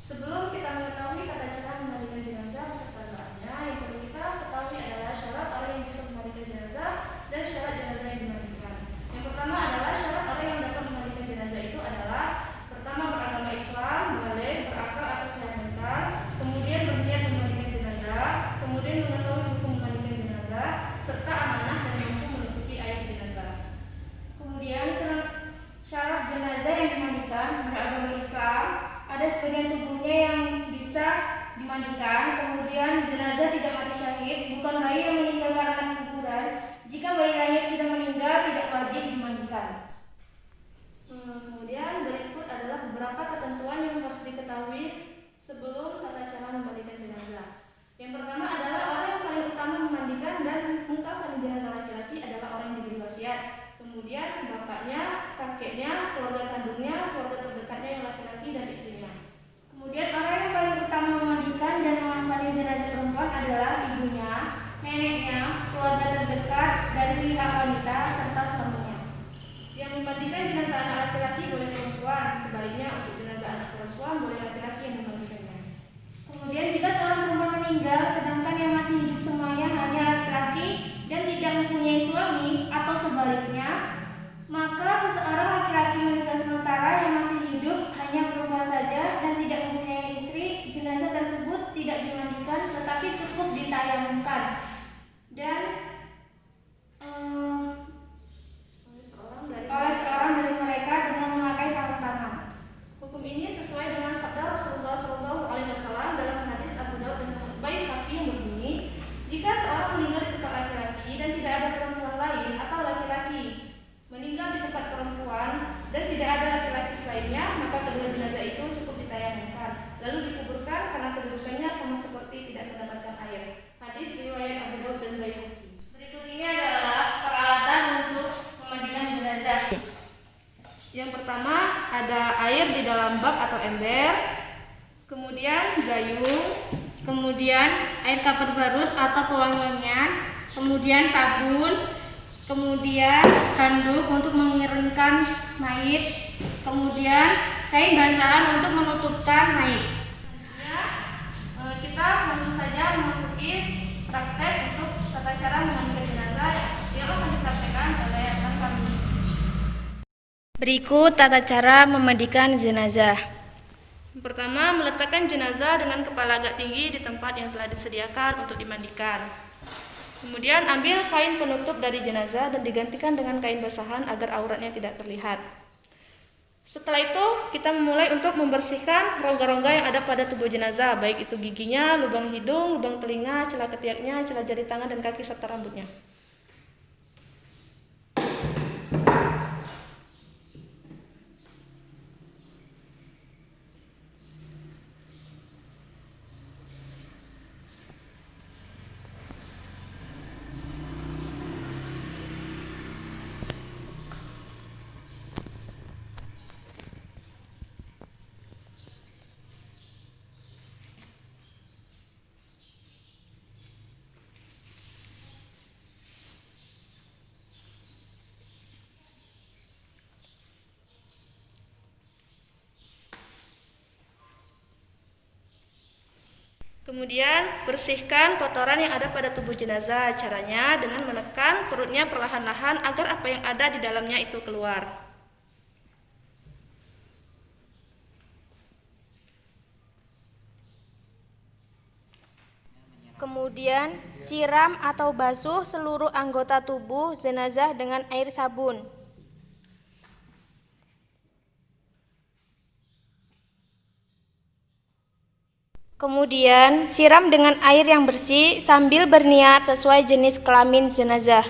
Sebelum kita mengetahui tata cara memandikan jenazah beserta doanya, yang perlu kita ketahui adalah syarat orang yang bisa memandikan jenazah dan syarat jenazah yang dimandikan. Yang pertama adalah syarat orang yang dapat memandikan jenazah itu adalah pertama beragama Islam, balik, berakal atau sehat mental, kemudian berniat memandikan jenazah, kemudian mengetahui hukum memandikan jenazah, serta amanah dan mampu menutupi aib jenazah. Kemudian syarat jenazah yang dimandikan beragama Islam, ada sebagian tubuhnya yang bisa dimandikan. Kemudian jenazah tidak mati syahid, bukan bayi yang meninggal karena kuburan. Jika bayi lahir sudah meninggal, tidak wajib dimandikan. Kemudian berikut adalah beberapa ketentuan yang harus diketahui sebelum tata cara memandikan jenazah. Yang pertama adalah orang yang paling utama memandikan dan mengkafani jenazah laki-laki adalah orang yang diberi wasiat. Kemudian bapaknya, kakeknya, keluarga kandungnya, keluarga terdekatnya yang laki-laki dan istrinya. Kemudian orang yang paling utama memandikan dan mengkafani jenazah perempuan adalah ibunya, neneknya, keluarga terdekat dari pihak wanita serta suaminya. Yang memandikan jenazah anak laki-laki boleh perempuan, sebaliknya untuk jenazah anak perempuan boleh laki-laki yang memandikannya. Kemudian jika seorang perempuan meninggal sedangkan yang masih hidup semuanya hanya laki-laki dan tidak mempunyai suami atau sebaliknya, maka seseorang laki-laki meninggal sementara yang masih hidup hanya perempuan saja dan tidak mempunyai istri, jenazah tersebut tidak dimandikan tetapi cukup ditayamumkan dan oleh seorang dari mereka dengan memakai sarung tangan. Hukum ini sesuai dengan sabda Rasulullah SAW dalam hadis Abu Daud dan Baihaqi yang berbunyi, jika seorang meninggal di tempat laki-laki dan tidak ada perempuan lain atau laki-laki meninggal di tempat perempuan dan tidak ada laki-laki selainnya, maka kedua jenazah itu cukup ditayamumkan lalu dikuburkan karena kedudukannya sama seperti tidak mendapatkan air. Hadis riwayat Abu Daud dan Baihaqi. Berikut ini adalah peralatan untuk memandikan jenazah. Yang pertama ada air di dalam bak atau ember, kemudian gayung, kemudian air kapur barus atau pewangian, kemudian sabun, kemudian handuk untuk mengeringkan mayit, kemudian kain basahan untuk menutupkan mayit. Kita langsung saja memasuki praktek untuk tata cara memandikan jenazah yang akan dipraktekkan oleh rekan kami. Berikut tata cara memandikan jenazah. Pertama, meletakkan jenazah dengan kepala agak tinggi di tempat yang telah disediakan untuk dimandikan. Kemudian ambil kain penutup dari jenazah dan digantikan dengan kain basahan agar auratnya tidak terlihat. Setelah itu, kita memulai untuk membersihkan rongga-rongga yang ada pada tubuh jenazah, baik itu giginya, lubang hidung, lubang telinga, celah ketiaknya, celah jari tangan dan kaki serta rambutnya. Kemudian bersihkan kotoran yang ada pada tubuh jenazah. Caranya dengan menekan perutnya perlahan-lahan agar apa yang ada di dalamnya itu keluar. Kemudian siram atau basuh seluruh anggota tubuh jenazah dengan air sabun. Kemudian siram dengan air yang bersih sambil berniat sesuai jenis kelamin jenazah.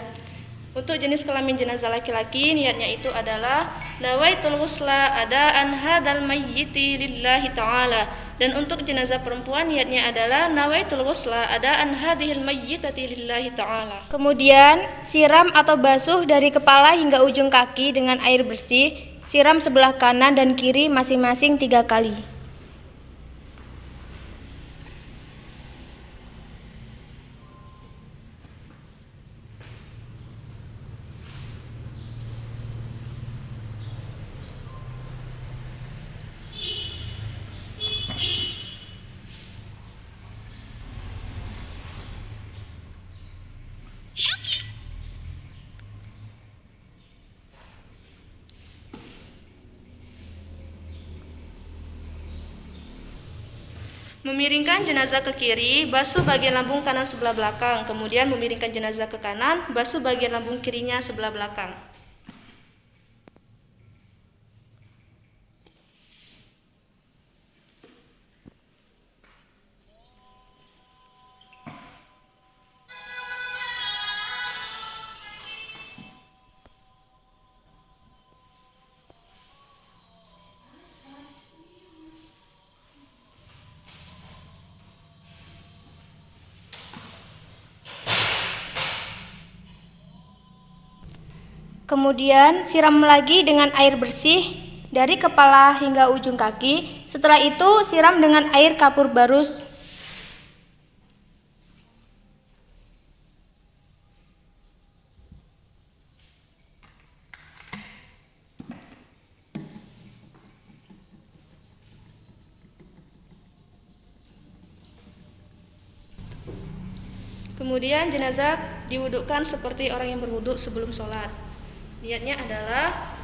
Untuk jenis kelamin jenazah laki-laki, niatnya itu adalah nawaitul ghusla adaan hadzal mayyiti lillahi ta'ala. Dan untuk jenazah perempuan, niatnya adalah nawaitul ghusla adaan hadhil mayyitati lillahi ta'ala. Kemudian siram atau basuh dari kepala hingga ujung kaki dengan air bersih. Siram sebelah kanan dan kiri masing-masing 3 kali. Memiringkan jenazah ke kiri, basuh bagian lambung kanan sebelah belakang. Kemudian memiringkan jenazah ke kanan, basuh bagian lambung kirinya sebelah belakang. Kemudian siram lagi dengan air bersih dari kepala hingga ujung kaki. Setelah itu siram dengan air kapur barus. Kemudian jenazah diwudukkan seperti orang yang berwuduk sebelum sholat. Niatnya adalah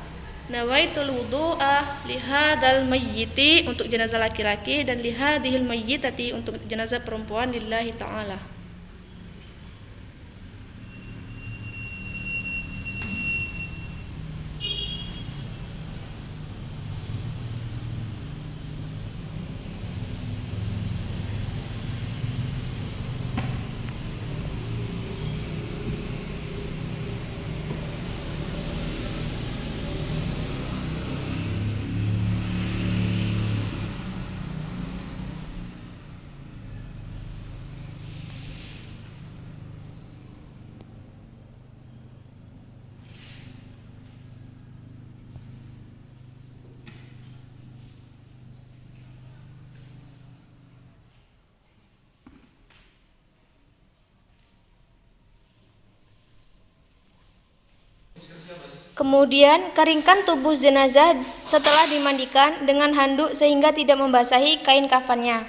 nawaitul wudu'a lihadal mayyiti untuk jenazah laki-laki dan lihadihil mayyitati untuk jenazah perempuan lillahi ta'ala. Kemudian keringkan tubuh jenazah setelah dimandikan dengan handuk sehingga tidak membasahi kain kafannya.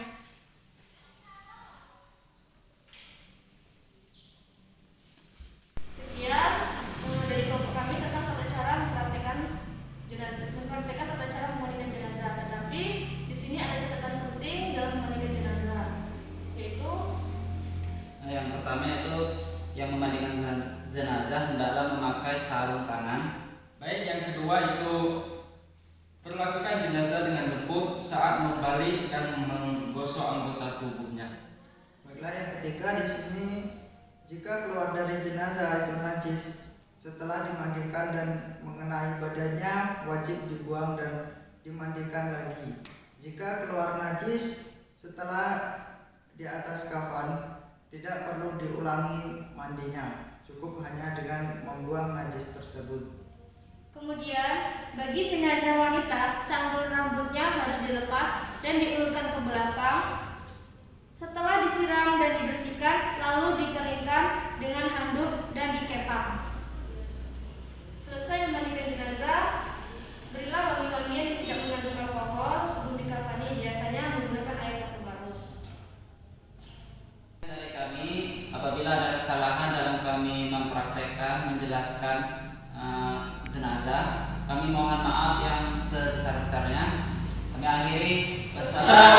Sekian dari kelompok kami tentang tata cara mempraktekkan tata cara memandikan jenazah. Tetapi di sini ada catatan penting dalam memandikan jenazah, yaitu yang pertama itu yang memandikan jenazah hendaklah memakai sarung tangan. Baik, yang kedua itu perlakukan jenazah dengan lembut saat membalik dan menggosok anggota tubuhnya. Baiklah, yang ketiga di sini, jika keluar dari jenazah itu najis setelah dimandikan dan mengenai badannya, wajib dibuang dan dimandikan lagi. Jika keluar najis setelah di atas kafan, tidak perlu diulangi mandinya, cukup hanya dengan membuang najis tersebut. Kemudian bagi jenazah wanita, sanggul rambutnya harus dilepas dan diulurkan ke belakang. Setelah disiram dan dibersihkan, lalu dikeringkan dengan handuk dan dikepang. selesai memandikan jenazah, berilah wangi-wangian yang tidak mengandung alkohol sebelum dikafani, biasanya menggunakan air kapur barus. Dari kami, apabila ada kesalahan dalam kami mempraktekkan, menjelaskan jenazah, kami mohon maaf yang sebesar-besarnya. Kami akhiri. Wassalamualaikum.